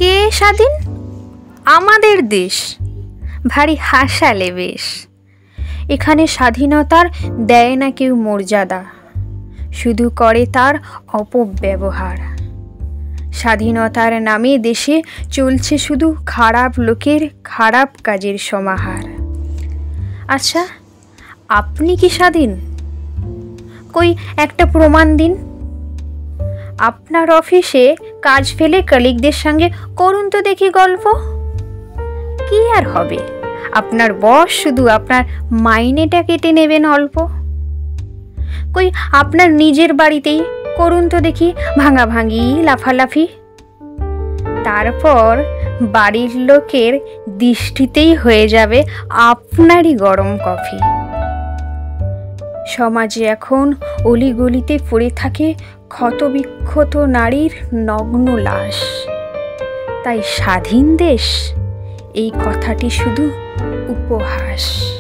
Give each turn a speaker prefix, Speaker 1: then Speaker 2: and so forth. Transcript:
Speaker 1: কে স্বাধীন? আমাদের দেশ। ভারী হাসালে বেশ। এখানে স্বাধীনতার দেয় না কেউ মর্যাদা, শুধু করে তার অপব্যবহার। স্বাধীনতার নামে দেশে চলছে শুধু খারাপ লোকের খারাপ কাজের সমাহার। আচ্ছা, আপনি কি স্বাধীন? কই একটা প্রমাণ দিন। আপনার অফিসে কাজ ফেলে কলিগদের সঙ্গে করুন তো দেখি গল্প। কি আর হবে, আপনার বস শুধু আপনার মাইনেটা কেটে নেবেন অল্প। কই আপনার নিজের বাড়িতেই করুন তো দেখি ভাঙাভাঙি লাফালাফি। তারপর বাড়ির লোকের দৃষ্টিতেই হয়ে যাবে আপনারই গরম কফি। সমাজে এখন অলিগলিতে পড়ে থাকে ক্ষতবিক্ষত নারীর নগ্ন লাশ। তাই স্বাধীন দেশ এই কথাটি শুধু উপহাস।